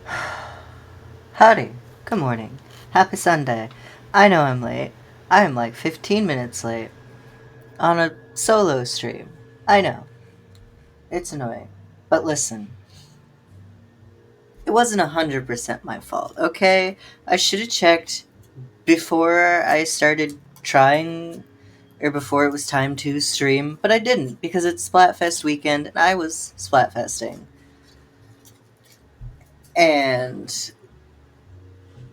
Howdy. Good morning. Happy Sunday. I know I'm late. I am like 15 minutes late. On a solo stream. I know. It's annoying. But listen. It wasn't 100% my fault, okay? I should have checked before I started trying, or before it was time to stream, but I didn't because it's Splatfest weekend and I was Splatfesting. And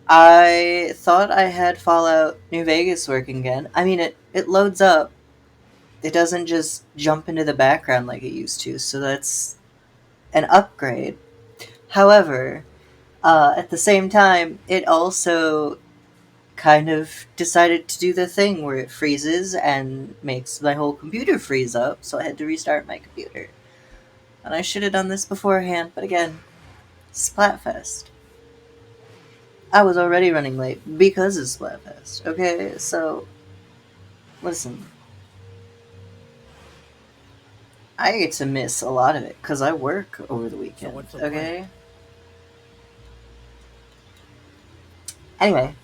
I thought I had Fallout New Vegas working again. I mean, it loads up. It doesn't just jump into the background like it used to, so that's an upgrade. However, at the same time, it also kind of decided to do the thing where it freezes and makes my whole computer freeze up, so I had to restart my computer. And I should have done this beforehand, but again, Splatfest. I was already running late because of Splatfest, okay? So, listen, I get to miss a lot of it because I work over the weekend, okay? Anyway,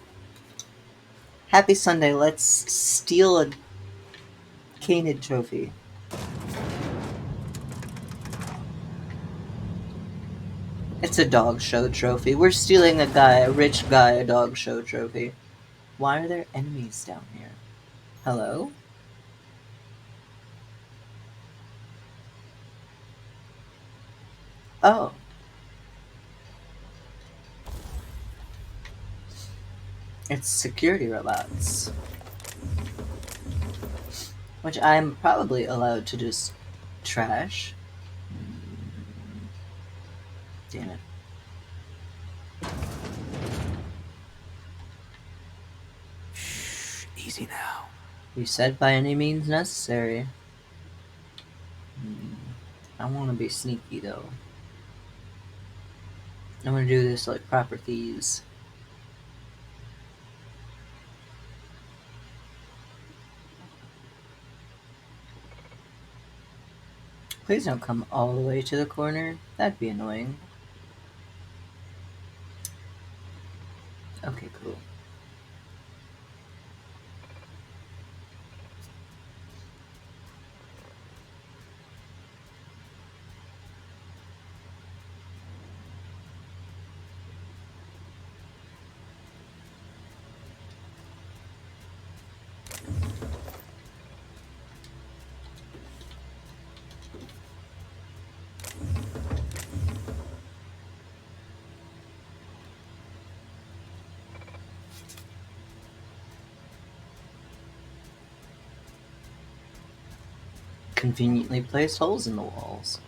happy Sunday. Let's steal a Canid trophy. It's a dog show trophy. We're stealing a rich guy, a dog show trophy. Why are there enemies down here? Hello? Oh. It's security robots. Which I'm probably allowed to just trash. Damn it. Shh, easy now. You said by any means necessary. I want to be sneaky though. I want to do this like proper thieves. Please don't come all the way to the corner. That'd be annoying. Okay, cool. Conveniently placed holes in the walls.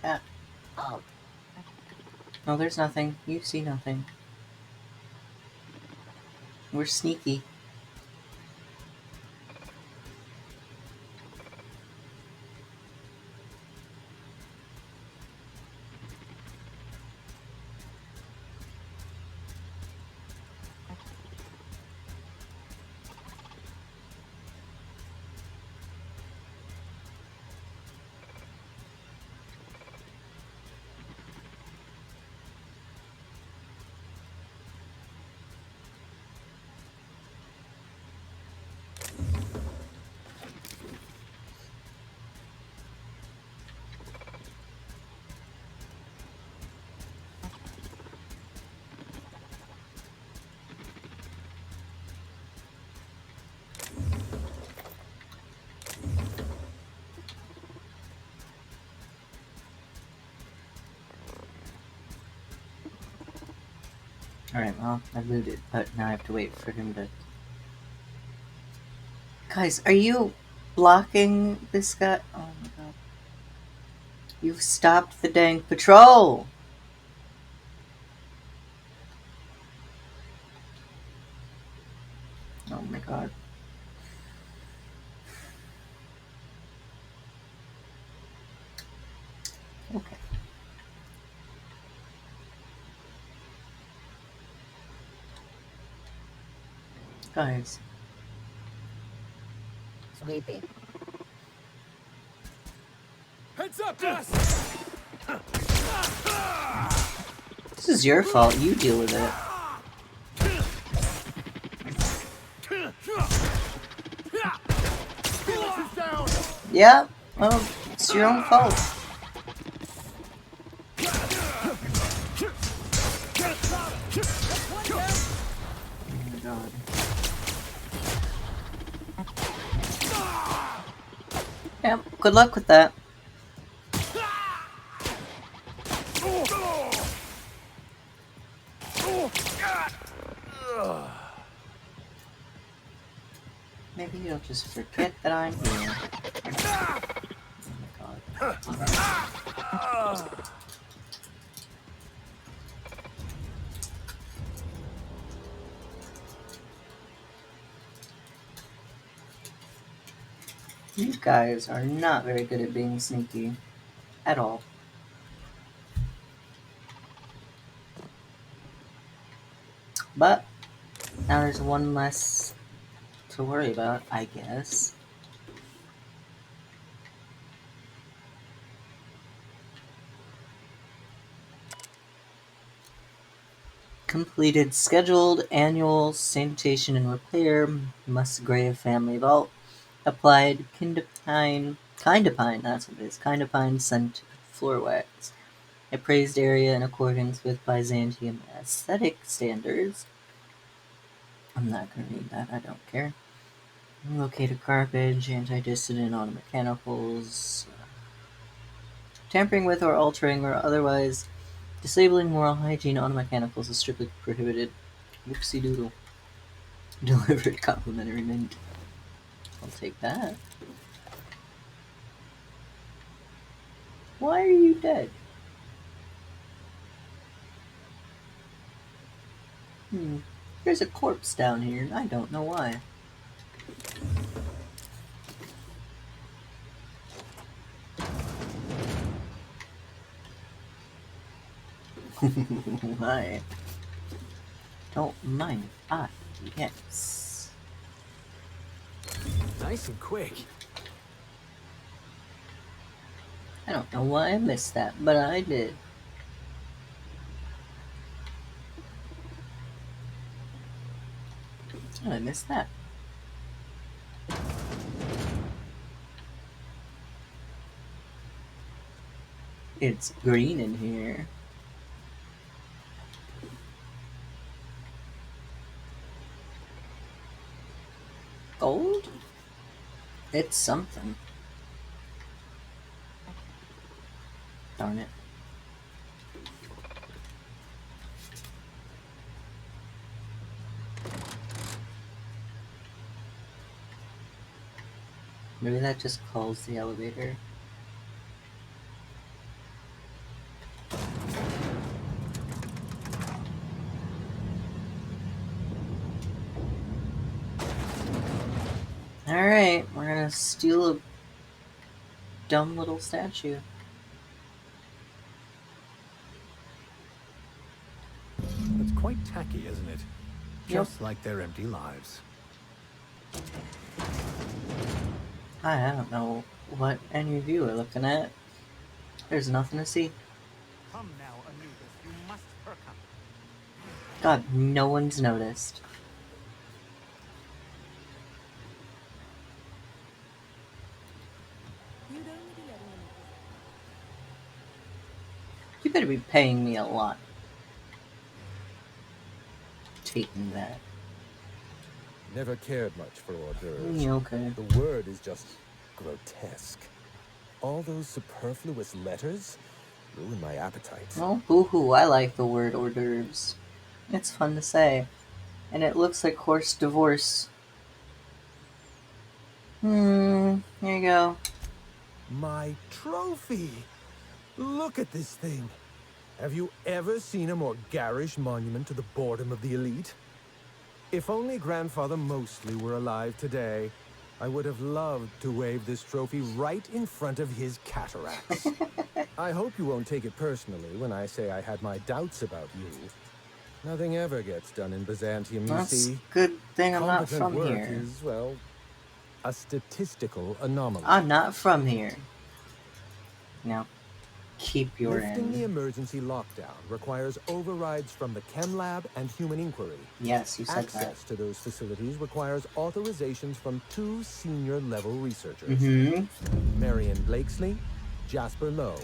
Ah. Oh. No, there's nothing. You see nothing. We're sneaky. Alright, well, I looted, but now I have to wait for him to... Guys, are you blocking this guy? Oh my god. You've stopped the dang patrol! Oh my god. Okay. Guys. Sweepy. Heads up, Gus! This is your fault. You deal with it. Felix is down! Yeah. Well, it's your own fault. Oh my god. Yeah, good luck with that. Maybe you'll just forget that I'm here. Oh my god. You guys are not very good at being sneaky. At all. But now there's one less to worry about, I guess. Completed scheduled annual sanitation and repair, Musgrave family vault. Applied Kindapine, that's what it is, Kindapine scent floor wax. Appraised area in accordance with Byzantium aesthetic standards. I'm not going to read that, I don't care. Located garbage, anti-dissident auto mechanicals. Tampering with or altering or otherwise disabling moral hygiene auto mechanicals is strictly prohibited. Whoopsie doodle. Delivered complimentary mint. I'll take that. Why are you dead? There's a corpse down here, and I don't know why. I don't mind if I yes. Nice and quick. I don't know why I missed that, but I did. Oh, I missed that. It's green in here. Gold? It's something. Darn it. Maybe that just calls the elevator. Alright, we're gonna steal a dumb little statue. It's quite tacky, isn't it? Yep. Just like their empty lives. I don't know what any of you are looking at. There's nothing to see. Come now, Anubis, you must hearken. God, no one's noticed. You'd only be letting them. You better be paying me a lot. Taking that. Never cared much for hors d'oeuvres. Okay. The word is just grotesque. All those superfluous letters ruin my appetite. Well, boo-hoo, I like the word hors d'oeuvres. It's fun to say. And it looks like horse divorce. Here you go. My trophy! Look at this thing. Have you ever seen a more garish monument to the boredom of the elite? If only Grandfather Mostly were alive today, I would have loved to wave this trophy right in front of his cataracts. I hope you won't take it personally when I say I had my doubts about you. Nothing ever gets done in Byzantium, you That's see. good thing I'm not Competent from work here. is, well, a statistical anomaly. I'm not from here. Now, keep your Lifting the end. emergency lockdown requires overrides from the Chem Lab and Human Inquiry. Yes, you said that. Access to those facilities requires authorizations from 2 senior-level researchers. Mm-hmm. Marion Blakesley, Jasper Lowe.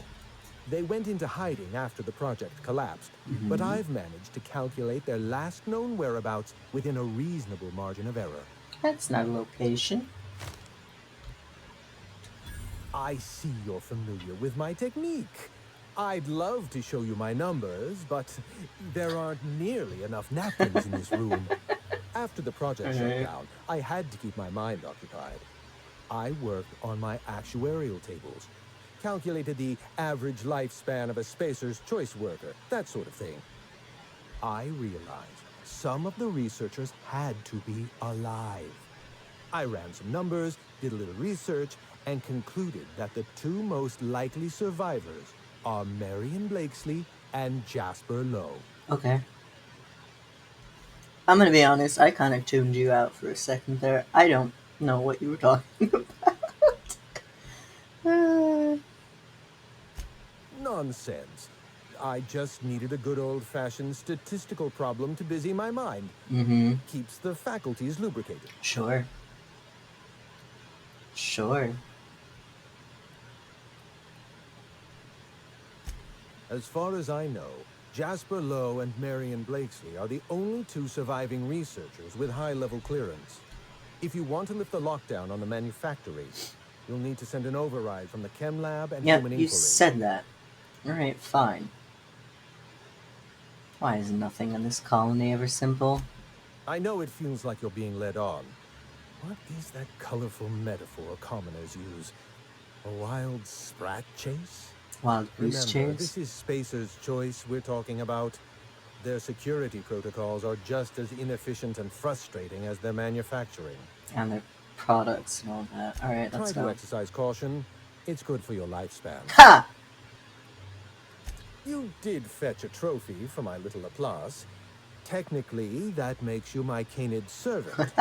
They went into hiding after the project collapsed, but I've managed to calculate their last known whereabouts within a reasonable margin of error. That's not a location. I see you're familiar with my technique. I'd love to show you my numbers, but there aren't nearly enough napkins in this room. After the project shut down, I had to keep my mind occupied. I worked on my actuarial tables, calculated the average lifespan of a Spacer's Choice worker, that sort of thing. I realized some of the researchers had to be alive. I ran some numbers, did a little research, and concluded that the 2 most likely survivors are Marion Blakesley and Jasper Lowe. Okay. I'm gonna be honest, I kind of tuned you out for a second there. I don't know what you were talking about. Nonsense. I just needed a good old-fashioned statistical problem to busy my mind. Mm-hmm. Keeps the faculties lubricated. Sure. Sure. As far as I know, Jasper Lowe and Marion Blakesley are the only 2 surviving researchers with high-level clearance. If you want to lift the lockdown on the manufactory, you'll need to send an override from the Chem Lab and Yep, Human you Inquiry. said that. Alright, fine. Why is nothing in this colony ever simple? I know it feels like you're being led on. What is that colorful metaphor commoners use? A wild sprat chase? Wild goose Remember, chase? this is Spacer's Choice we're talking about. Their security protocols are just as inefficient and frustrating as their manufacturing. And their products and all that. Alright, Try let's to go. exercise caution. It's good for your lifespan. Ha! You did fetch a trophy for my little Laplace. Technically, that makes you my canid servant.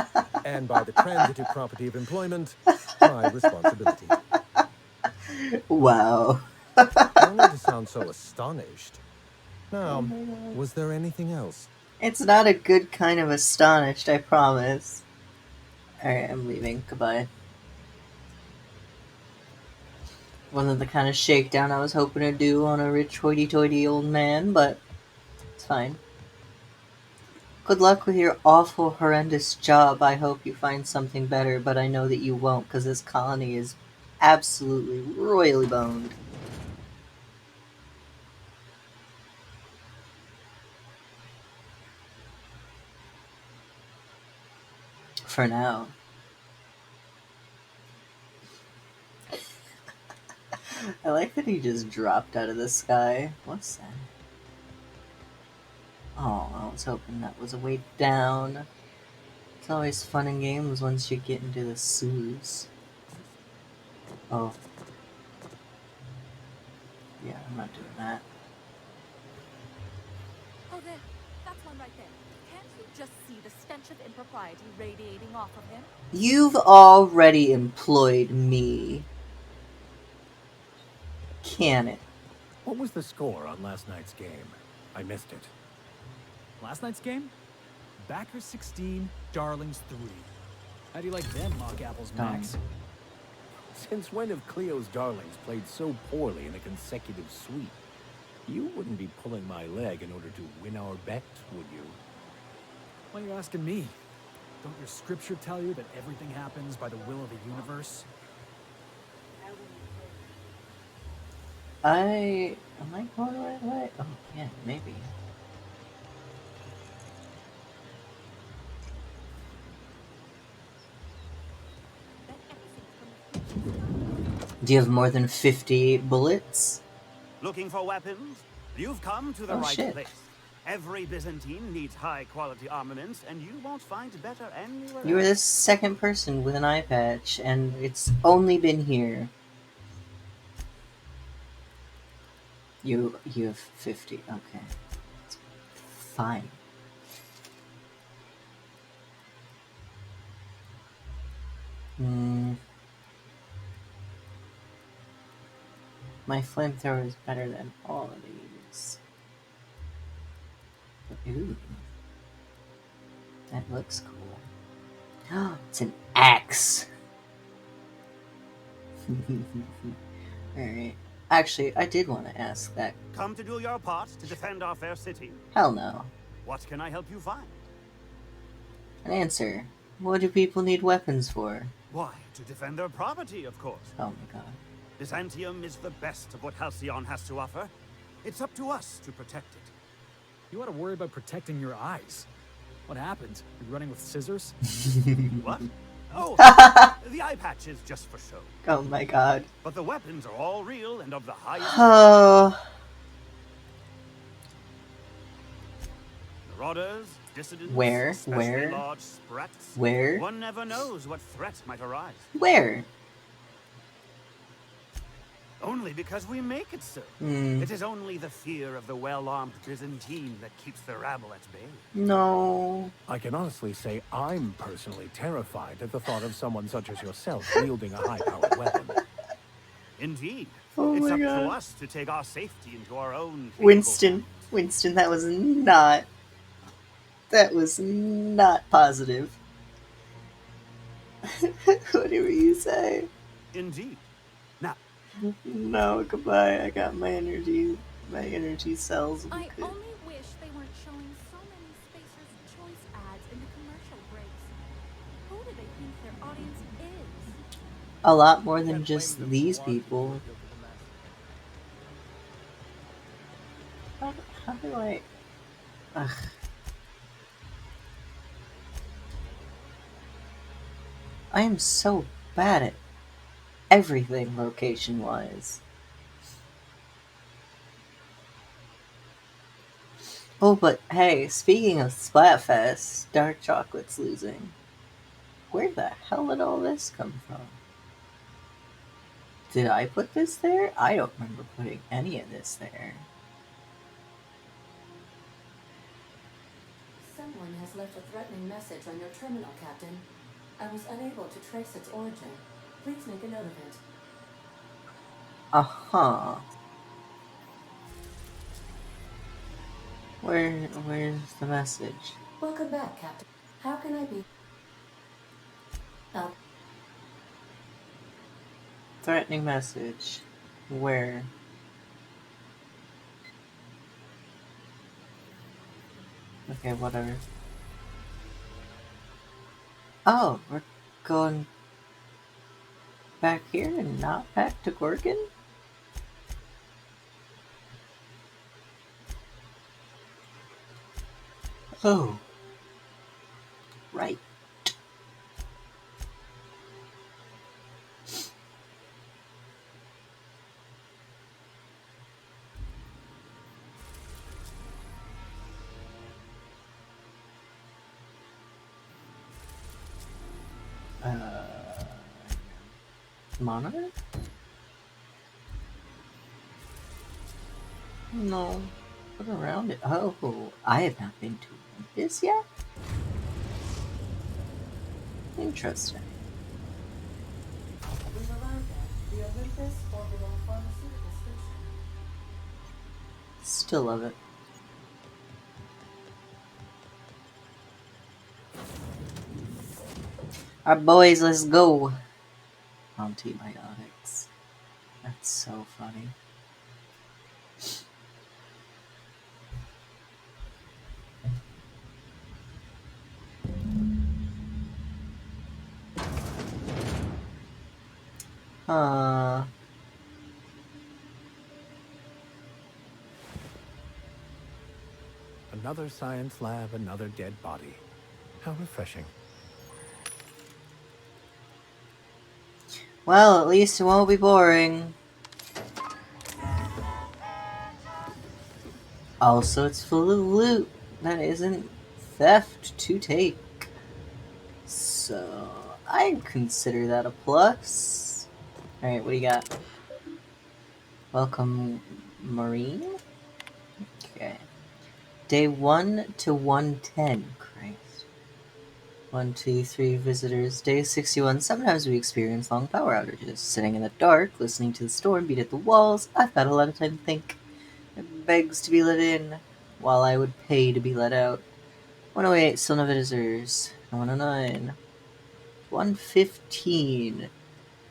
And by the transitive property of employment, my responsibility. Wow. No need to sound so astonished. Now, was there anything else? It's not a good kind of astonished, I promise. Alright, I'm leaving. Goodbye. Wasn't the kind of shakedown I was hoping to do on a rich hoity-toity old man, but it's fine. Good luck with your awful, horrendous job. I hope you find something better, but I know that you won't, because this colony is absolutely royally boned. For now. I like that he just dropped out of the sky. What's that? Oh, I was hoping that was a way down. It's always fun and games once you get into the sewers. Oh. Yeah, I'm not doing that. Oh, there. That's one right there. Can't you just see the stench of impropriety radiating off of him? You've already employed me. Can it? What was the score on last night's game? I missed it. Last night's game? Backers 16, Darlings 3. How do you like them, mock apples, Max? Since when have Cleo's darlings played so poorly in a consecutive sweep? You wouldn't be pulling my leg in order to win our bet, would you? Why are you asking me? Don't your scripture tell you that everything happens by the will of the universe? Am I going the right way? Oh, yeah, maybe. Do you have more than 50 bullets? Looking for weapons? You've come to the Oh, right shit. place. Every Byzantine needs high-quality armaments, and you won't find better anywhere You were the else. second person with an eye patch, and it's only been here. You have 50. Okay. It's fine. My flamethrower is better than all of these. Ooh, that looks cool. It's an axe. Alright. Actually, I did want to ask that. Come to do your part to defend our fair city? Hell no. What can I help you find? An answer. What do people need weapons for? Why, to defend their property, of course. Oh my god. Byzantium is the best of what Halcyon has to offer. It's up to us to protect it. You ought to worry about protecting your eyes. What happened? You're running with scissors? What? Oh, the eye patch is just for show. Oh my god. But the weapons are all real and of the highest. Oh. Marauders, dissidents, Where? especially Where? large sprats. Where? One never knows what threat might arise. Where? Only because we make it so. It is only the fear of the well-armed Byzantine that keeps the rabble at bay. No. I can honestly say I'm personally terrified at the thought of someone such as yourself wielding a high-powered weapon. Indeed. Oh It's my up god. to us to take our safety into our own capable Winston. hands. Winston, that was not. That was not positive. Whatever you say. Indeed. Now, No, goodbye. I got my energy cells. I only wish they weren't showing so many Spacer's Choice ads in the commercial breaks. Who do they think their audience is? A lot more than Can't just blame them these for wanting to people. appeal to the masses. How do I... Ugh. I am so bad at everything location-wise. Oh, but hey, speaking of Splatfest, Dark Chocolate's losing. Where the hell did all this come from? Did I put this there? I don't remember putting any of this there. Someone has left a threatening message on your terminal, Captain. I was unable to trace its origin. Please make a note of it. Uh-huh. Where's the message? Welcome back, Captain. How can I be help? Threatening message. Where? Okay, whatever. Oh, we're going back here and not back to Gorgon? Oh. Right. Monitor? No. What around it? Oh, I have not been to Olympus yet? Interesting. We've arrived at the Olympus Orbital Pharmaceutical Station. Still love it. Alright, boys, let's go. Antibiotics. That's so funny. Another science lab, another dead body. How refreshing. Well, at least it won't be boring. Also, it's full of loot that isn't theft to take. So, I consider that a plus. Alright, what do you got? Welcome, Marine? Okay. Day 1 to 110. Christ. 1, 2, 3 visitors. Day 61. Sometimes we experience long power outages. Sitting in the dark, listening to the storm beat at the walls, I've got a lot of time to think. It begs to be let in, while I would pay to be let out. 108. Still no visitors. 109. 115.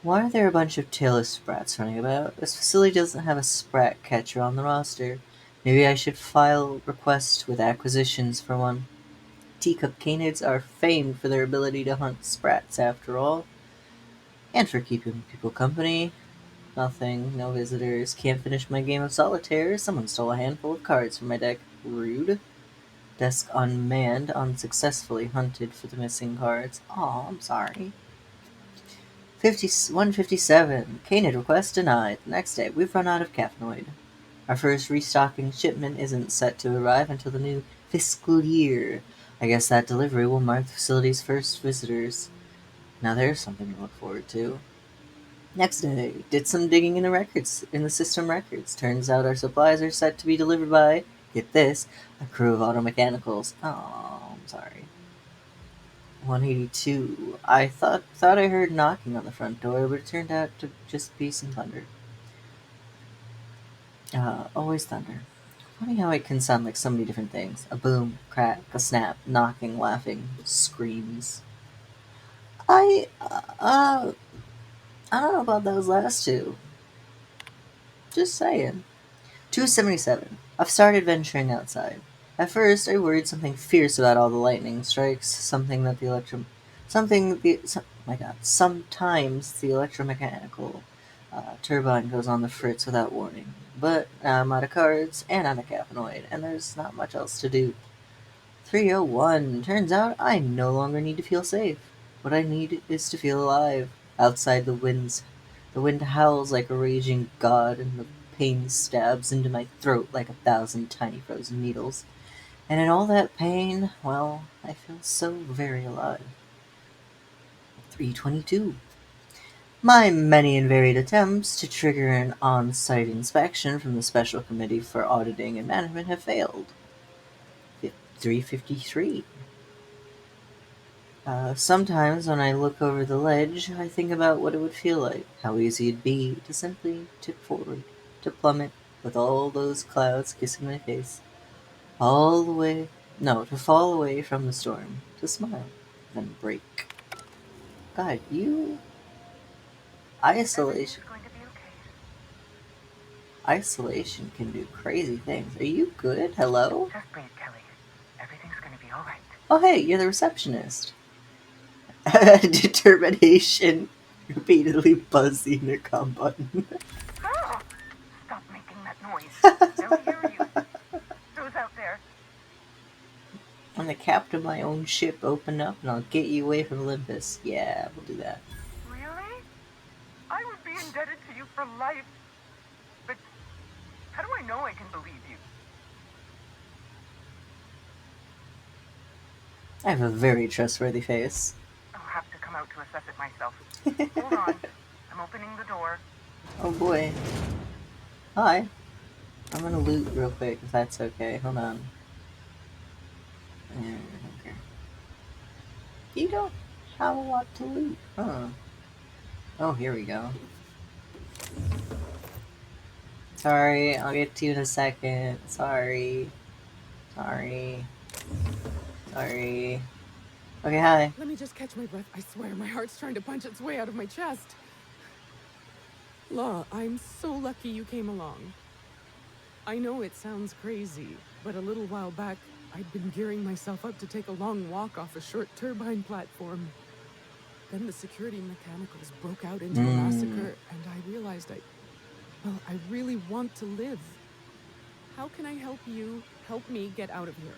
Why are there a bunch of tailless sprats running about? This facility doesn't have a sprat catcher on the roster. Maybe I should file request with acquisitions for one. Teacup canids are famed for their ability to hunt sprats, after all, and for keeping people company. Nothing, no visitors. Can't finish my game of solitaire. Someone stole a handful of cards from my deck. Rude. Desk unmanned, unsuccessfully hunted for the missing cards. Aw, I'm sorry. 157. Canid request denied. The next day, we've run out of caffeinoid. Our first restocking shipment isn't set to arrive until the new fiscal year. I guess that delivery will mark the facility's first visitors. Now there's something to look forward to. Next day, did some digging in the system records. Turns out our supplies are set to be delivered by, get this, a crew of auto mechanicals. Oh, I'm sorry. 182. I thought I heard knocking on the front door, but it turned out to just be some thunder. Always thunder. Funny how it can sound like so many different things. A boom, crack, a snap, knocking, laughing, screams. I, I don't know about those last two. Just saying. 277. I've started venturing outside. At first, I worried something fierce about all the lightning strikes, sometimes the electromechanical turbine goes on the fritz without warning. But now I'm out of cards, and I'm a caffeinoid, and there's not much else to do. 301. Turns out I no longer need to feel safe. What I need is to feel alive. Outside the wind howls like a raging god, and the pain stabs into my throat like 1,000 tiny frozen needles. And in all that pain, well, I feel so very alive. 322. My many and varied attempts to trigger an on-site inspection from the Special Committee for Auditing and Management have failed. 353. Sometimes when I look over the ledge, I think about what it would feel like, how easy it'd be to simply tip forward, to plummet with all those clouds kissing my face, to fall away from the storm, to smile, then break. God, isolation, isolation can do crazy things. Are you good? Hello? Just breathe, Kelly. Everything's gonna be alright. Oh hey, you're the receptionist. Determination. Repeatedly buzz the intercom button. Ah! Stop making that noise. They'll hear you. Who's out there? I'm the captain of my own ship. Open up and I'll get you away from Olympus. Yeah, we'll do that. Really? I would be indebted to you for life. But how do I know I can believe you? I have a very trustworthy face. I'll have to come out to assess it myself. Hold on. I'm opening the door. Oh boy. Hi. I'm gonna loot real quick if that's okay. Hold on. Okay. You don't have a lot to loot. Huh. Oh, here we go. Sorry, I'll get to you in a second. Sorry. Sorry. Okay, hi. Let me just catch my breath. I swear, my heart's trying to punch its way out of my chest. Laura, I'm so lucky you came along. I know it sounds crazy, but a little while back, I'd been gearing myself up to take a long walk off a short turbine platform. Then the security mechanicals broke out into a massacre, and I realized I really want to live. How can I help you help me get out of here?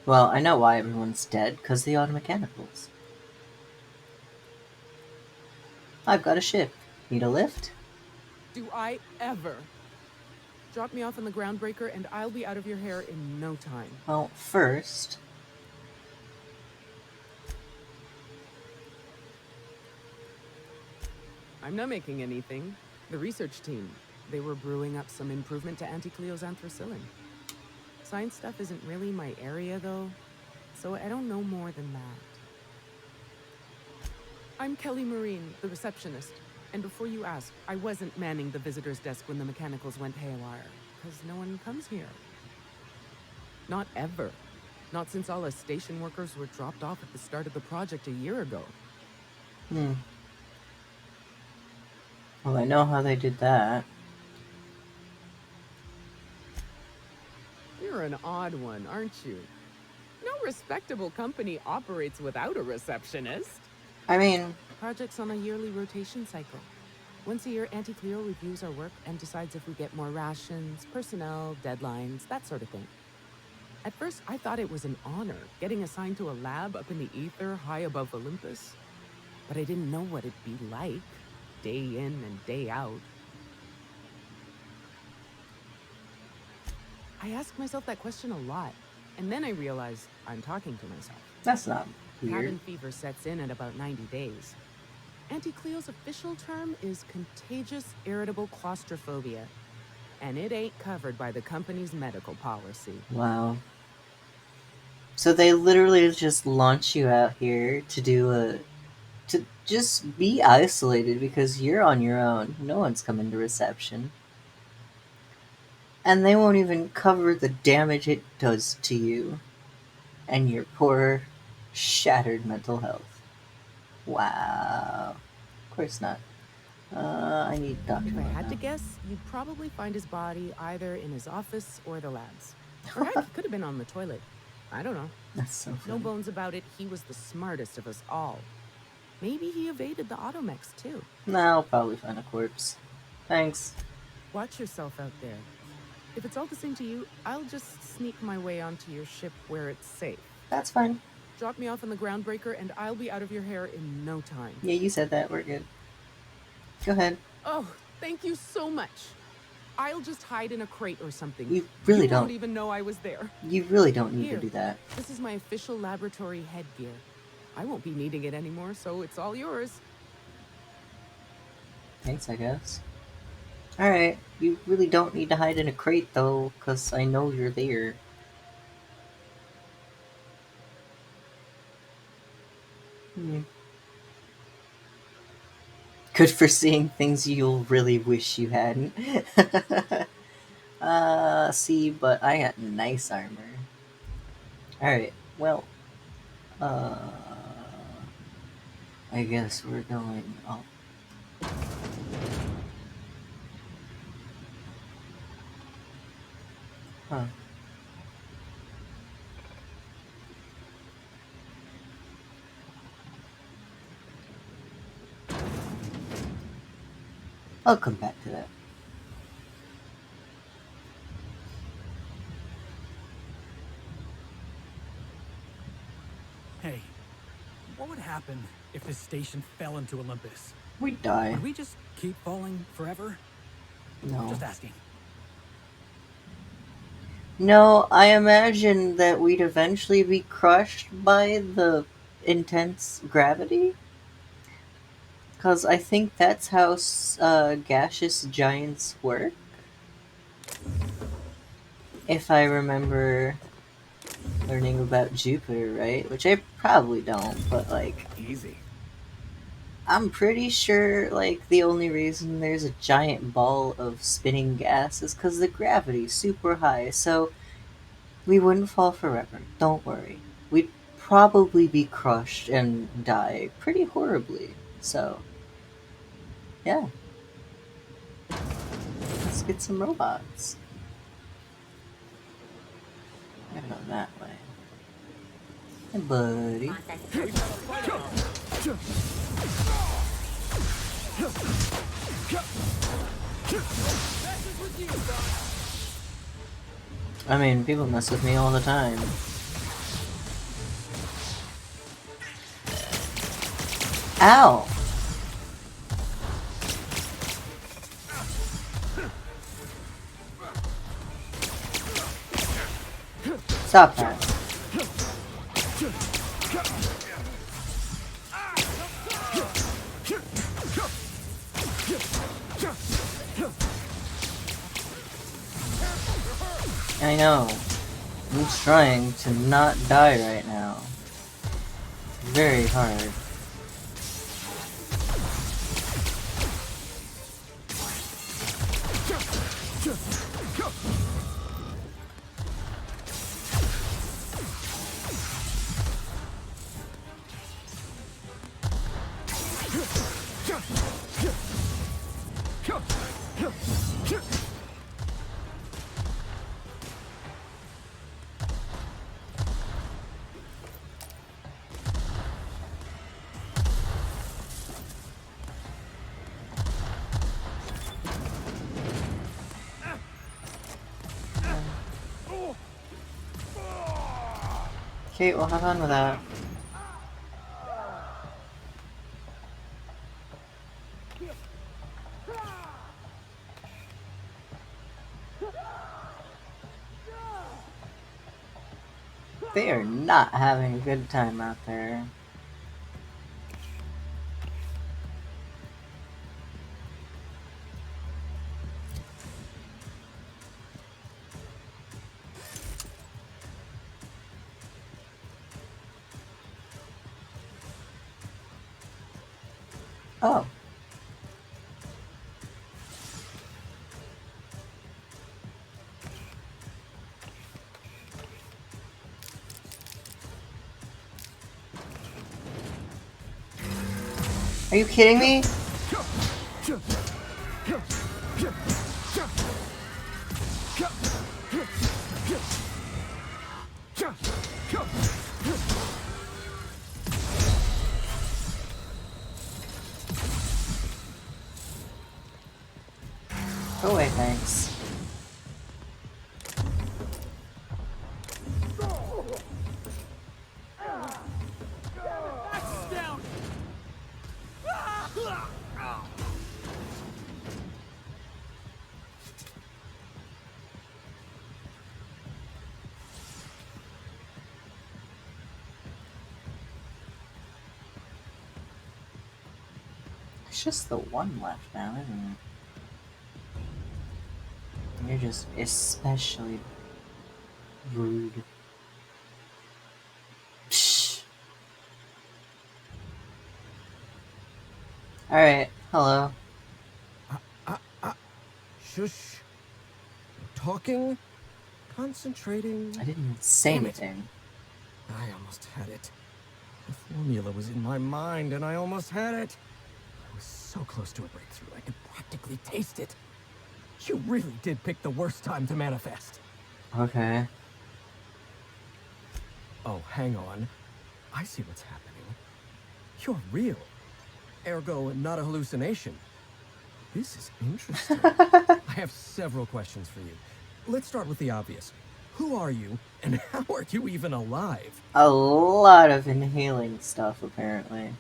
Well, I know why everyone's dead, because the auto mechanicals. I've got a ship. Need a lift? Do I ever? Drop me off on the groundbreaker and I'll be out of your hair in no time. Well, first... I'm not making anything. The research team, they were brewing up some improvement to Anti-Cleo's anthracyllin. Science stuff isn't really my area, though, so I don't know more than that. I'm Kelly Marine, the receptionist. And before you ask, I wasn't manning the visitor's desk when the mechanicals went haywire, because no one comes here. Not ever. Not since all us station workers were dropped off at the start of the project a year ago. Well, I know how they did that. You're an odd one, aren't you? No respectable company operates without a receptionist. I mean... Project's on a yearly rotation cycle. Once a year, Anti-Cleo reviews our work and decides if we get more rations, personnel, deadlines, that sort of thing. At first, I thought it was an honor, getting assigned to a lab up in the ether high above Olympus. But I didn't know what it'd be like, day in and day out. I ask myself that question a lot, and then I realize I'm talking to myself. That's not weird. Cabin fever sets in at about 90 days. Anti-Cleo's official term is contagious irritable claustrophobia, and it ain't covered by the company's medical policy. Wow. So they literally just launch you out here to just be isolated because you're on your own. No one's coming to reception. And they won't even cover the damage it does to you and your poor, shattered mental health. Wow. Of course not. I need Dr. If I had now. to guess, you'd probably find his body either in his office or the labs. Or heck, he could have been on the toilet. I don't know. That's so funny. No bones about it, he was the smartest of us all. Maybe he evaded the automechs, too. No, I'll probably find a corpse. Thanks. Watch yourself out there. If it's all the same to you, I'll just sneak my way onto your ship where it's safe. That's fine. Drop me off on the groundbreaker and I'll be out of your hair in no time. Yeah, you said that. We're good. Go ahead. Oh, thank you so much. I'll just hide in a crate or something. You really You don't. won't even know I was there. You really don't need Here, to do that. This is my official laboratory headgear. I won't be needing it anymore, so it's all yours. Thanks, I guess. Alright, you really don't need to hide in a crate, though, because I know you're there. Good for seeing things you'll really wish you hadn't. See, but I got nice armor. Alright, well, I guess we're going up. Huh. I'll come back to that. Hey, what would happen if this station fell into Olympus? We'd die. Would we just keep falling forever? No. Just asking. No, I imagine that we'd eventually be crushed by the intense gravity. Because I think that's how gaseous giants work. If I remember learning about Jupiter, right? Which I probably don't, but like... Easy. I'm pretty sure, like, the only reason there's a giant ball of spinning gas is because the gravity's super high, so we wouldn't fall forever. Don't worry. We'd probably be crushed and die pretty horribly, so... yeah. Let's get some robots. I go that way. Hey, buddy. I mean, people mess with me all the time. Ow! Stop that. I know. I'm trying to not die right now. Very hard. Okay, we'll have fun with that. They are not having a good time out there. Oh. Are you kidding me? Go away, thanks. It's just the one left now, isn't it? You're just especially rude. Psh. Alright, hello. Shush. Talking, concentrating. I didn't say Damn it. anything. I almost had it. The formula was in my mind, and I almost had it. I was so close to a breakthrough, I could practically taste it. You really did pick the worst time to manifest. Okay. Oh, hang on. I see what's happening. You're real. Ergo, not a hallucination. This is interesting. I have several questions for you. Let's start with the obvious. Who are you, and how are you even alive? A lot of inhaling stuff, apparently.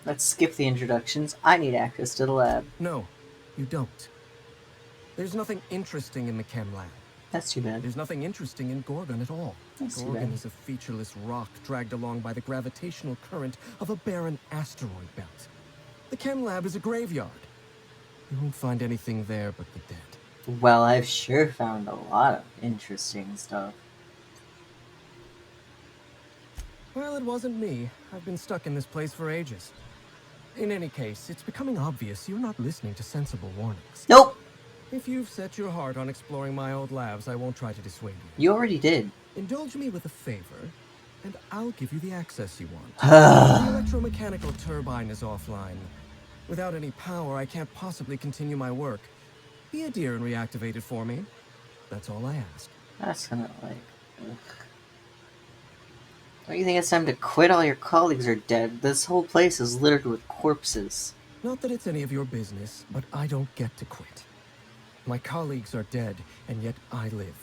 Let's skip the introductions. I need access to the lab. No, you don't. There's nothing interesting in the chem lab. That's too bad. There's nothing interesting in Gorgon at all. That's too Gorgon bad. is a featureless rock dragged along by the gravitational current of a barren asteroid belt. The chem lab is a graveyard. You won't find anything there but the dead. Well, I've sure found a lot of interesting stuff. Well, it wasn't me. I've been stuck in this place for ages. In any case, it's becoming obvious you're not listening to sensible warnings. Nope! If you've set your heart on exploring my old labs, I won't try to dissuade you. You already did. Indulge me with a favor, and I'll give you the access you want. The electromechanical turbine is offline. Without any power, I can't possibly continue my work. Be a dear and reactivate it for me. That's all I ask. That's gonna, like... Ugh. Don't you think it's time to quit? All your colleagues are dead. This whole place is littered with corpses. Not that it's any of your business, but I don't get to quit. My colleagues are dead, and yet I live.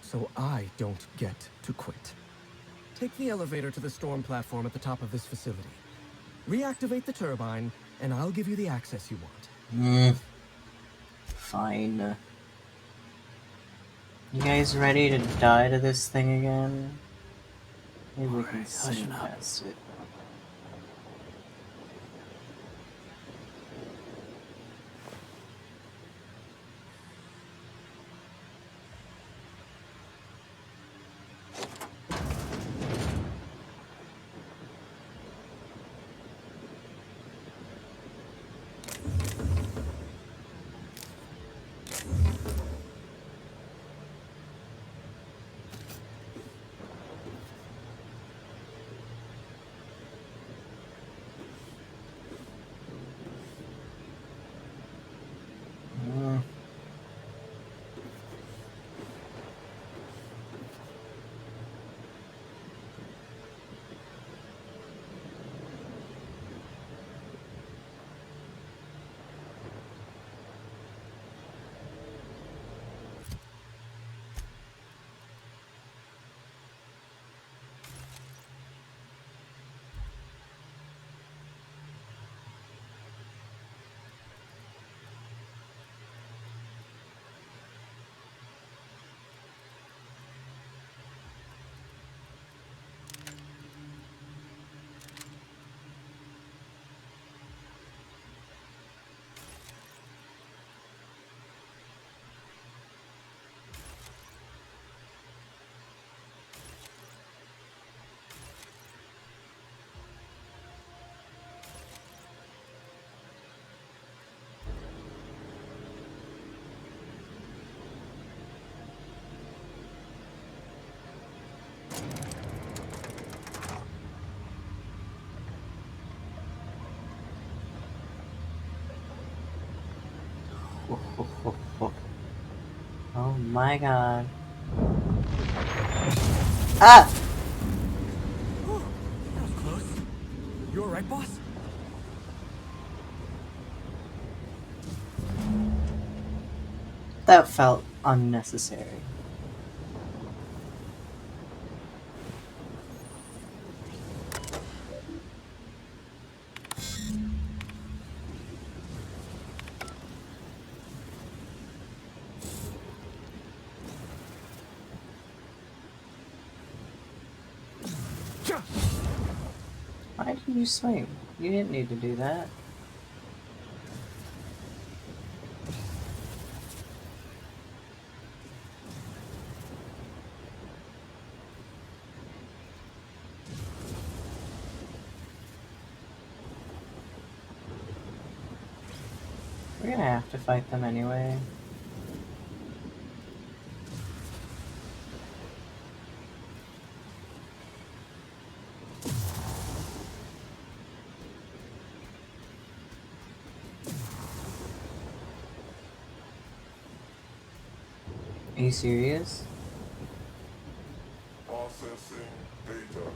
So I don't get to quit. Take the elevator to the storm platform at the top of this facility. Reactivate the turbine, and I'll give you the access you want. Fine. You guys ready to die to this thing again? Maybe we can Alright, sneak hushing up. past it. Mm. Oh my god. Ah! That was close. You alright, boss? That felt unnecessary. Why did you swing? You didn't need to do that. We're gonna have to fight them anyway. Are you serious? Processing data.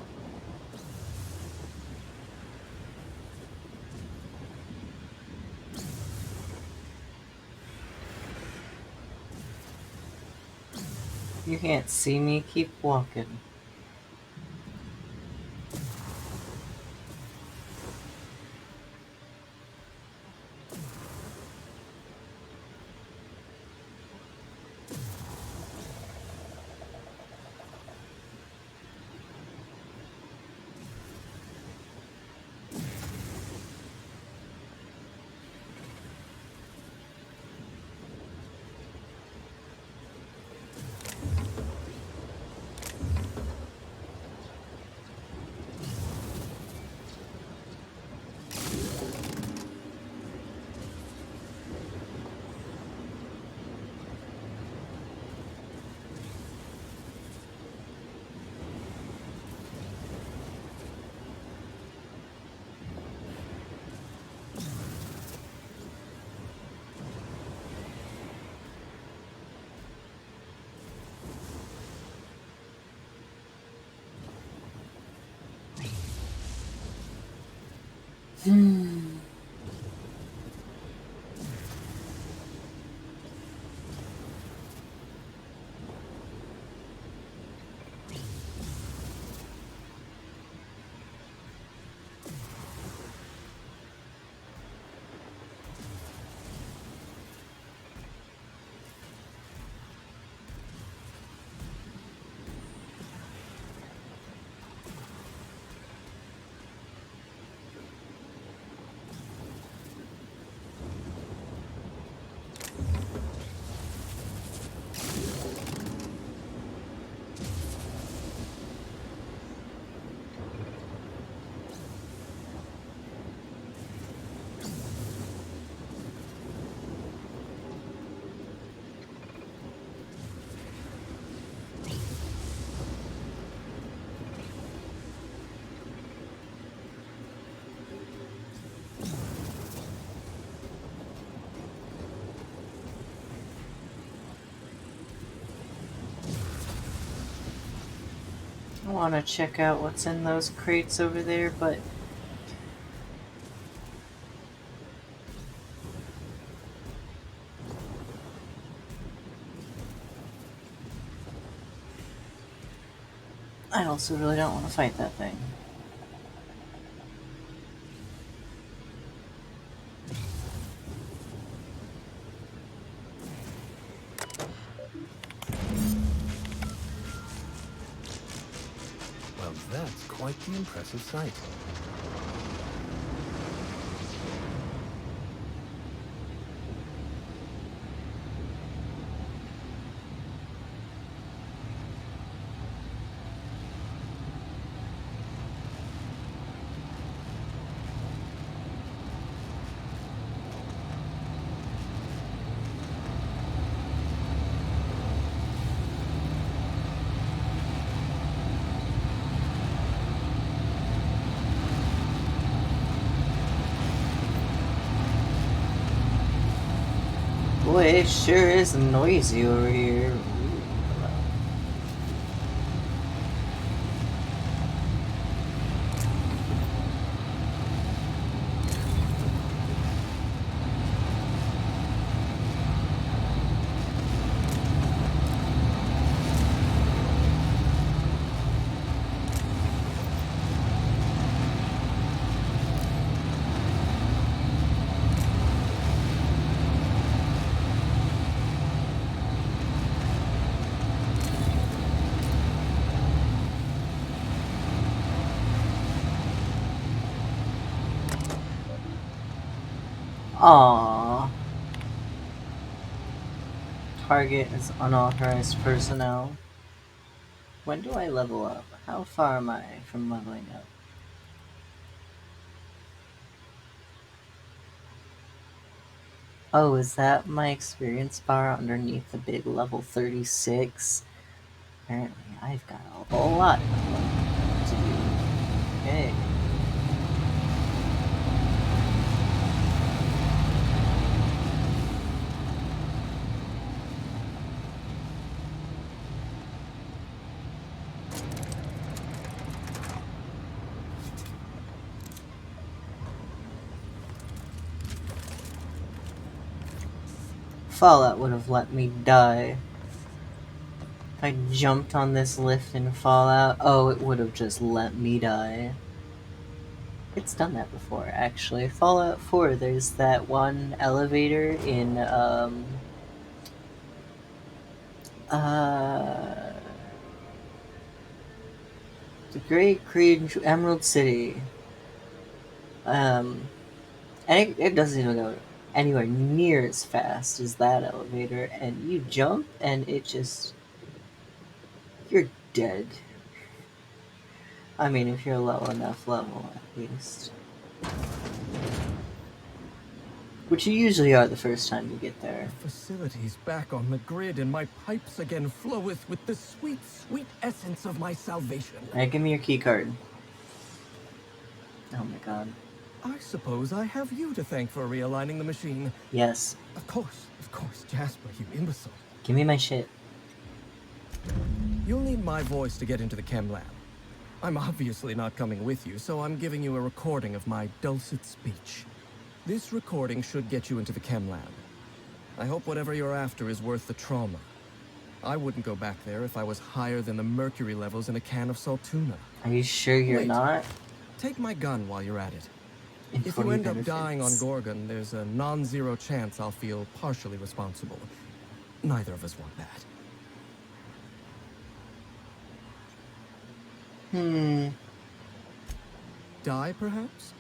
You can't see me, keep walking. I want to check out what's in those crates over there, but I also really don't want to fight that thing. Well, that's quite the impressive sight. Boy, it sure is noisy over here. Aww. Target is unauthorized personnel. When do I level up? How far am I from leveling up? Oh, is that my experience bar underneath the big level 36? Apparently, I've got a whole lot to do. Okay. Fallout would have let me die. If I jumped on this lift in Fallout, oh, it would have just let me die. It's done that before, actually. Fallout 4, there's that one elevator in, the Great Green Emerald City. And it doesn't even go anywhere near as fast as that elevator, and you jump, and it just... you're dead. I mean, if you're low enough level, at least. Which you usually are the first time you get there. The facility's back on the grid, and my pipes again floweth with the sweet, sweet essence of my salvation. Alright, give me your key card. Oh my god. I suppose I have you to thank for realigning the machine. Yes. Of course, Jasper, you imbecile. Give me my shit. You'll need my voice to get into the chem lab. I'm obviously not coming with you, so I'm giving you a recording of my dulcet speech. This recording should get you into the chem lab. I hope whatever you're after is worth the trauma. I wouldn't go back there if I was higher than the mercury levels in a can of salt tuna. Are you sure you're Wait. not? Take my gun while you're at it. If Employee you end up benefits. dying on Gorgon, there's a non-zero chance I'll feel partially responsible. Neither of us want that. Die, perhaps?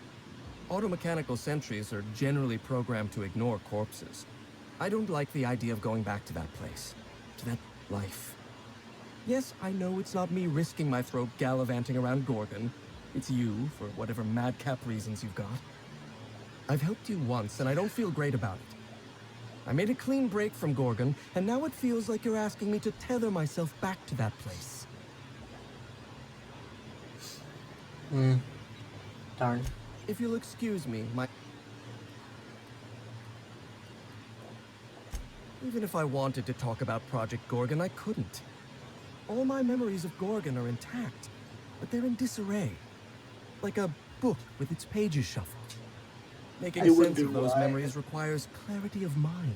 Automechanical sentries are generally programmed to ignore corpses. I don't like the idea of going back to that place, to that life. Yes, I know it's not me risking my throat gallivanting around Gorgon. It's you, for whatever madcap reasons you've got. I've helped you once, and I don't feel great about it. I made a clean break from Gorgon, and now it feels like you're asking me to tether myself back to that place. Darn. If you'll excuse me, Even if I wanted to talk about Project Gorgon, I couldn't. All my memories of Gorgon are intact. but they're in disarray. Like a book with its pages shuffled. Making I sense wonder of those why. memories requires clarity of mind.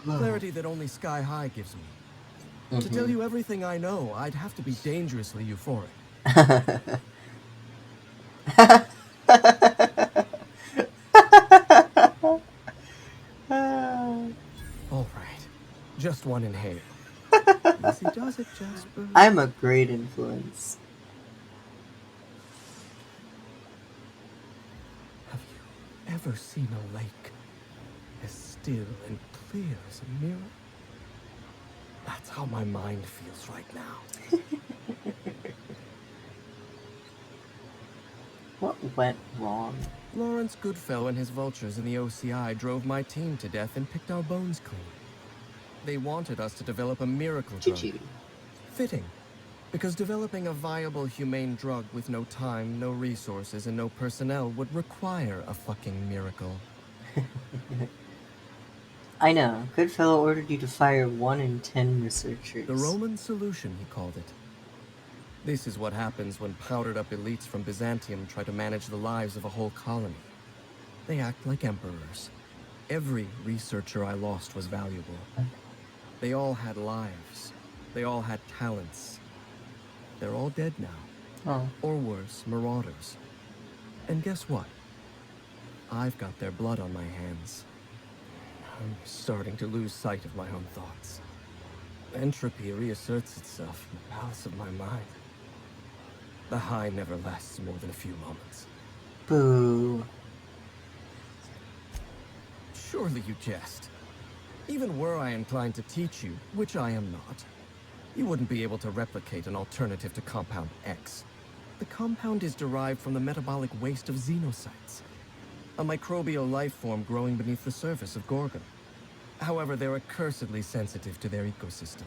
Clarity that only Sky High gives me. To tell you everything I know, I'd have to be dangerously euphoric. All right, just one inhale. Easy does it, Jasper. I'm a great influence. Have you ever seen a lake as still and clear as a mirror? That's how my mind feels right now. What went wrong? Lawrence Goodfellow and his vultures in the OCI drove my team to death and picked our bones clean. They wanted us to develop a miracle drug. GG. Fitting, because developing a viable, humane drug with no time, no resources, and no personnel would require a fucking miracle. I know. Goodfellow ordered you to fire 1 in 10 researchers. The Roman solution, he called it. This is what happens when powdered-up elites from Byzantium try to manage the lives of a whole colony. They act like emperors. Every researcher I lost was valuable. They all had lives. They all had talents. They're all dead now. Oh. Or worse, marauders. And guess what? I've got their blood on my hands. I'm starting to lose sight of my own thoughts. Entropy reasserts itself in the palace of my mind. The high never lasts more than a few moments. Boo. Surely you jest. Even were I inclined to teach you, which I am not, you wouldn't be able to replicate an alternative to Compound X. The compound is derived from the metabolic waste of xenocytes, a microbial life form growing beneath the surface of Gorgon. However, they're accursedly sensitive to their ecosystem.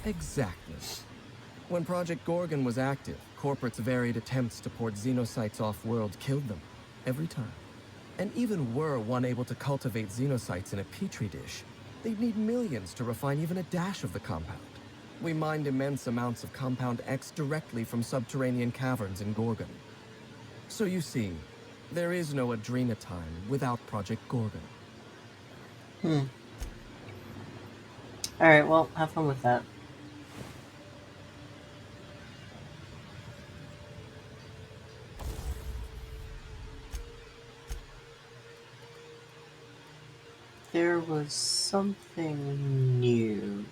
Exactly. When Project Gorgon was active, corporates' varied attempts to port xenocytes off-world killed them. Every time. And even were one able to cultivate xenocytes in a petri dish, they'd need millions to refine even a dash of the compound. We mined immense amounts of Compound X directly from subterranean caverns in Gorgon. So you see, there is no Adrenatime without Project Gorgon. Alright, well, have fun with that. There was something new.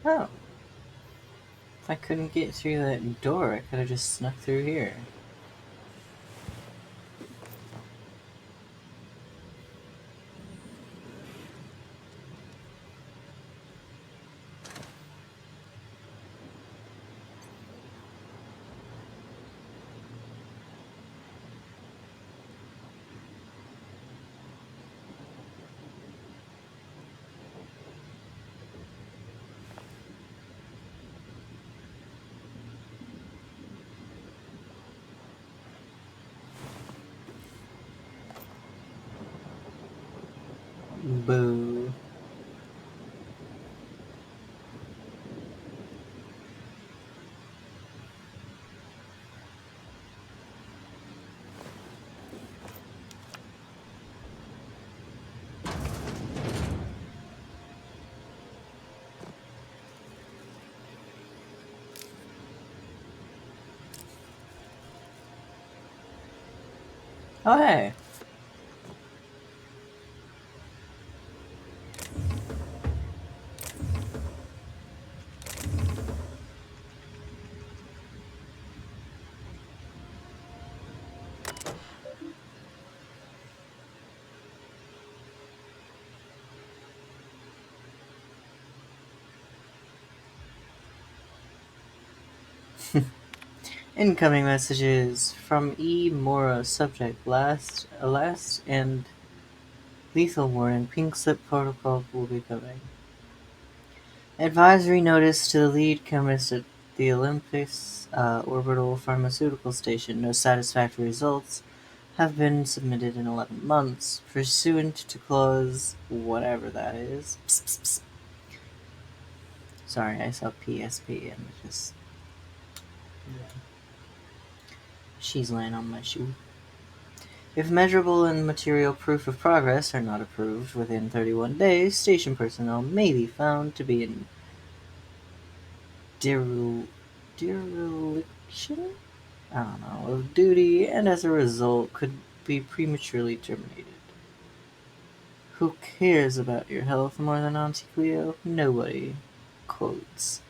Oh. If I couldn't get through that door, I could have just snuck through here. Boo. Oh, hey. Incoming messages from E. Mora. Subject: last and lethal warning. Pink slip protocol will be coming. Advisory notice to the lead chemist at the Olympus Orbital Pharmaceutical Station. No satisfactory results have been submitted in 11 months, pursuant to clause whatever that is. Psst, psst, psst. Sorry, I saw PSP and it just. Yeah. She's laying on my shoe. If measurable and material proof of progress are not approved within 31 days, station personnel may be found to be in dereliction? I don't know, of duty, and as a result could be prematurely terminated. Who cares about your health more than Auntie Cleo? Nobody. Quotes.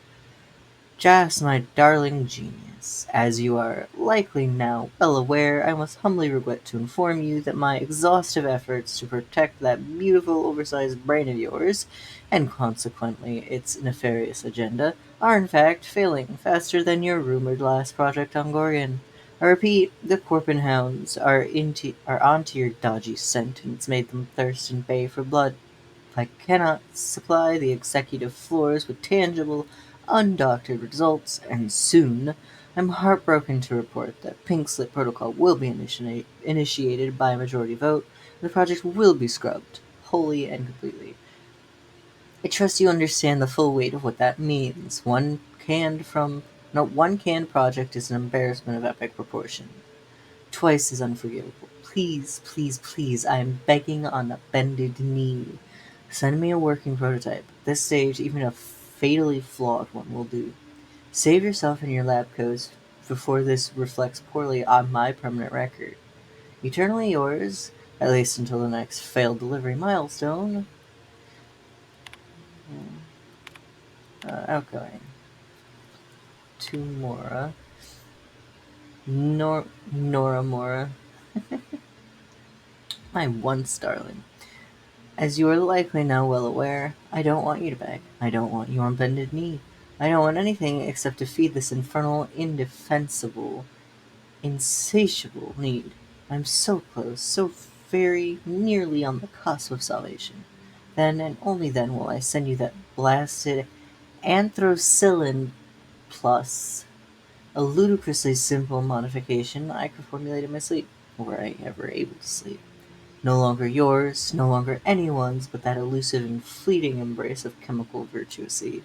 Jas, my darling genius, as you are likely now well aware, I must humbly regret to inform you that my exhaustive efforts to protect that beautiful oversized brain of yours, and consequently its nefarious agenda, are in fact failing faster than your rumored last project on Gorgon. I repeat, the Corpin hounds are onto your dodgy scent, and it's made them thirst and bay for blood. If I cannot supply the executive floors with tangible, undoctored results, and soon, I'm heartbroken to report that Pink Slip Protocol will be initiated by a majority vote, and the project will be scrubbed, wholly and completely. I trust you understand the full weight of what that means. One canned project is an embarrassment of epic proportion. Twice as unforgivable. Please, please, please, I am begging on a bended knee. Send me a working prototype. At this stage, even a fatally flawed one will do. Save yourself and your lab codes before this reflects poorly on my permanent record. Eternally yours, at least until the next failed delivery milestone. Outgoing. To Mora. Nora Mora. My once darling. As you are likely now well aware, I don't want you to beg. I don't want you on bended knee. I don't want anything except to feed this infernal, indefensible, insatiable need. I'm so close, so very nearly on the cusp of salvation. Then and only then will I send you that blasted Anthracillin Plus, a ludicrously simple modification I could formulate in my sleep, were I ever able to sleep. No longer yours, no longer anyone's, but that elusive and fleeting embrace of chemical virtuosity.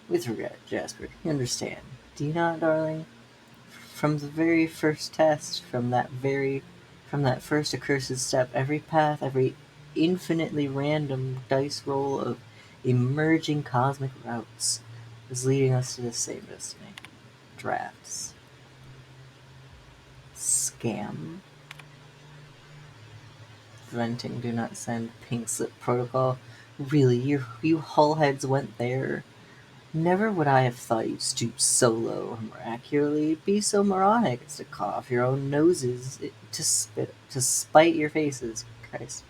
With regret, Jasper, you understand. Do you not, darling? From the very first test, from that first accursed step, every path, every infinitely random dice roll of emerging cosmic routes is leading us to the same destiny. Drafts. Scam. Venting do not send pink slip protocol. Really, you hullheads went there. Never would I have thought you'd stoop so low, or more accurately, be so moronic as to cough your own noses to spite your faces. Christ.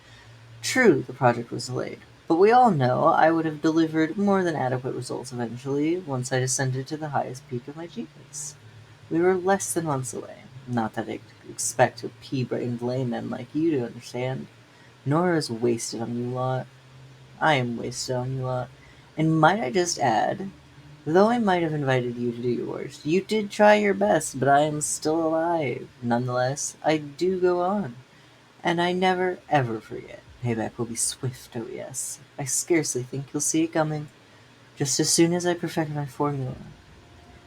True, the project was delayed, but we all know I would have delivered more than adequate results eventually, once I descended to the highest peak of my genius. We were less than months away. Not that I expect a pea-brained layman like you to understand. Nora's wasted on you lot. I am wasted on you lot. And might I just add, though I might have invited you to do your worst, you did try your best, but I am still alive. Nonetheless, I do go on. And I never, ever forget. Payback will be swift, oh yes. I scarcely think you'll see it coming. Just as soon as I perfect my formula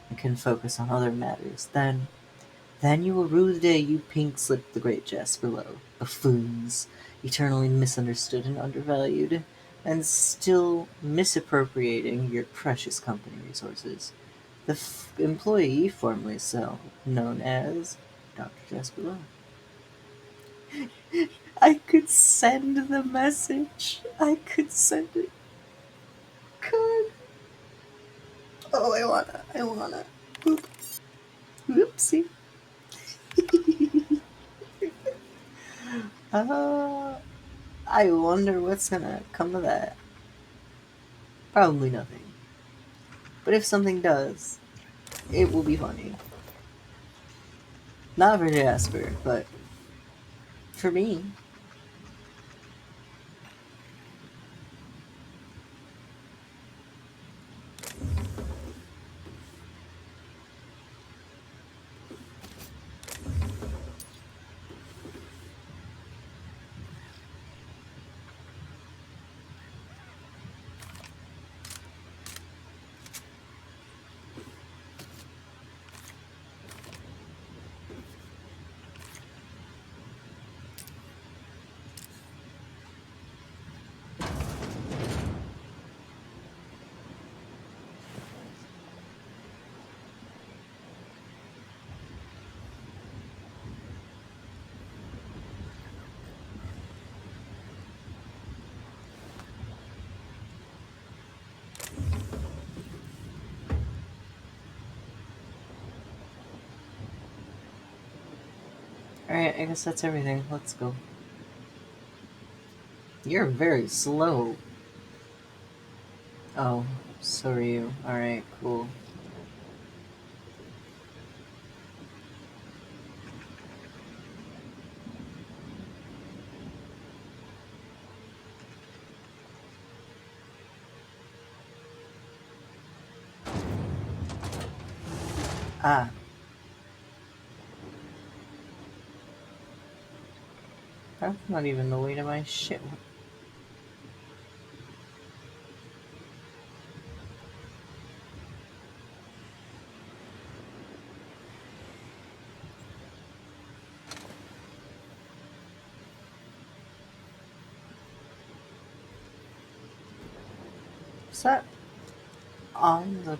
and can focus on other matters, then you will rue the day you pink-slipped the great Jasper Lowe. Buffoons, eternally misunderstood and undervalued, and still misappropriating your precious company resources. The employee formerly so known as Dr. Jasper Lowe. I could send the message. I could send it. Could. Oh, I wanna. Oop. Oopsie. uh, I wonder what's gonna come of that. Probably nothing. But if something does, it will be funny. Not for Jasper, but for me. Alright, I guess that's everything. Let's go. You're very slow. Oh, so are you. Alright, cool. Ah. That's not even the weight of my shit. Is that on the...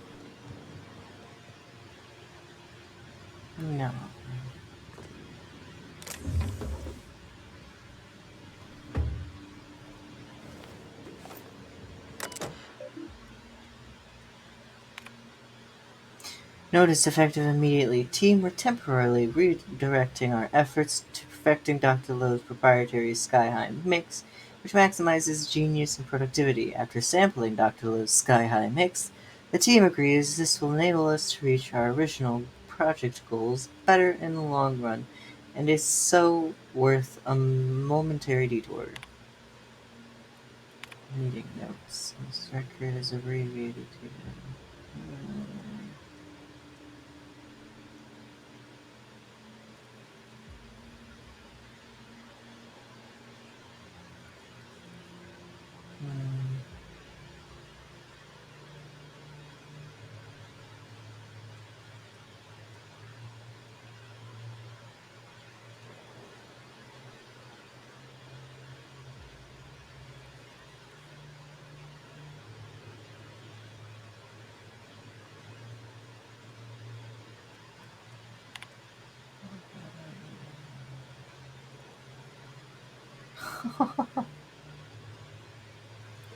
No. Notice effective immediately. Team, we're temporarily redirecting our efforts to perfecting Dr. Lowe's proprietary Sky-High mix, which maximizes genius and productivity. After sampling Dr. Lowe's Sky-High mix, the team agrees this will enable us to reach our original project goals better in the long run, and is so worth a momentary detour. Meeting notes. This record is abbreviated to...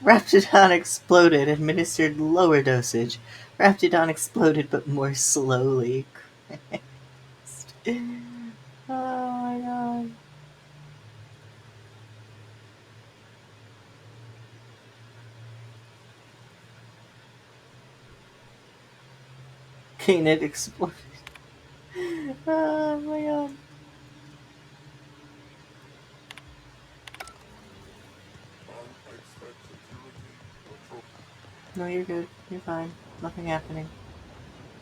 Raptidon exploded, administered lower dosage. Raptidon exploded, but more slowly. Oh my god. It exploded. Oh my god. Unexpected security control. No, you're good. You're fine. Nothing happening.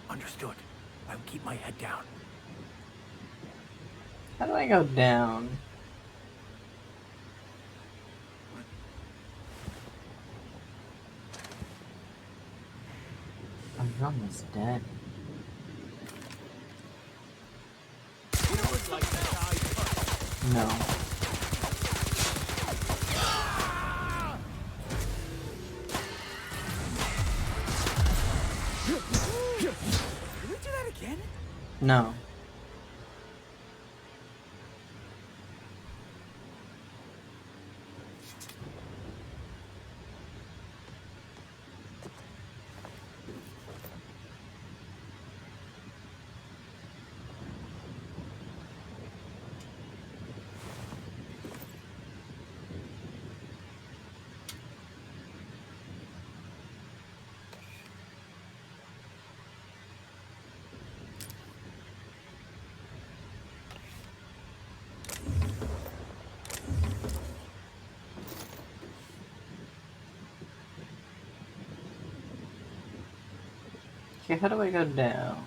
Understood. I'll keep my head down. How do I go down? You're almost dead. No. Did we do that again? No. Okay, how do I go down?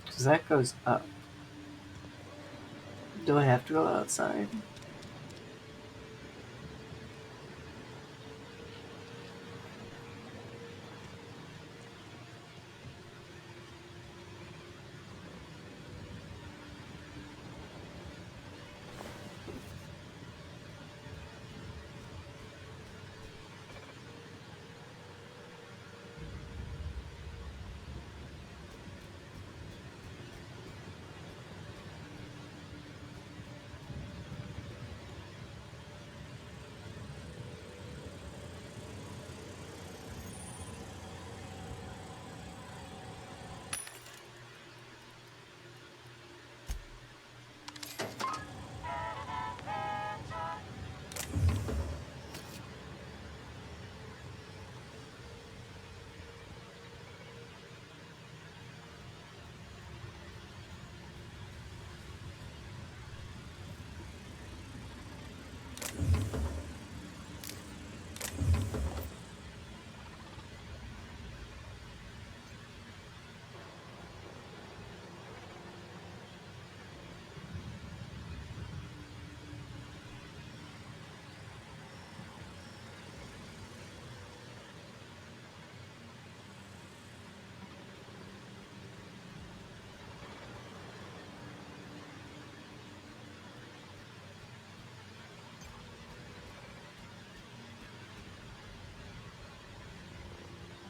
Because that goes up. Do I have to go outside?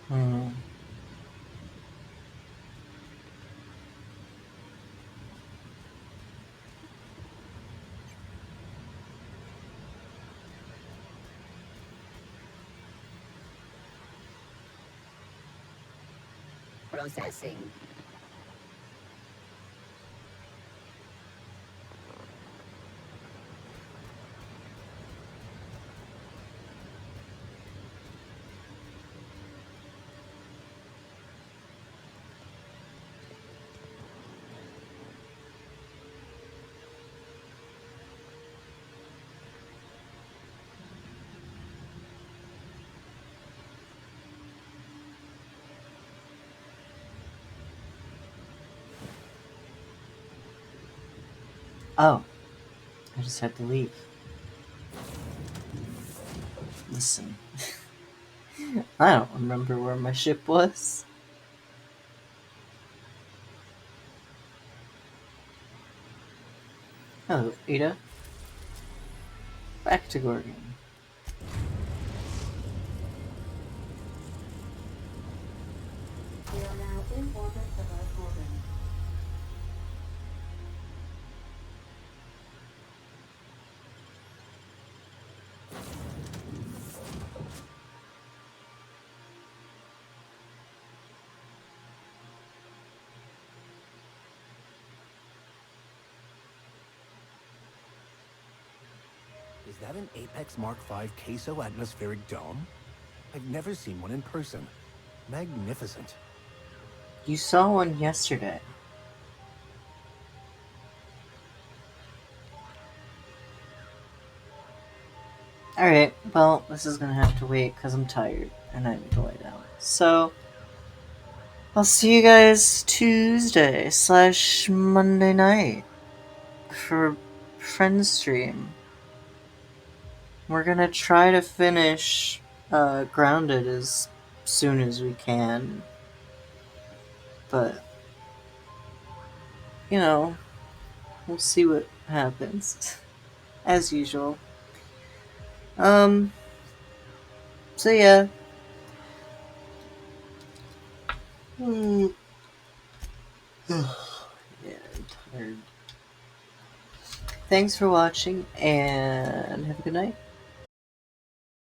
Hmm. Processing. Oh, I just had to leave. Listen. I don't remember where my ship was. Oh, Ada. Back to Gorgon. We are now in orbit above Gorgon. Is that an Apex Mark V queso atmospheric dome? I've never seen one in person. Magnificent. You saw one yesterday. Alright, well, this is gonna have to wait because I'm tired and I need to lay down. So, I'll see you guys Tuesday / Monday night for Friends Stream. We're gonna try to finish grounded as soon as we can, but you know, we'll see what happens as usual. Um. So yeah. Hmm. Yeah, I'm tired. Thanks for watching, and have a good night.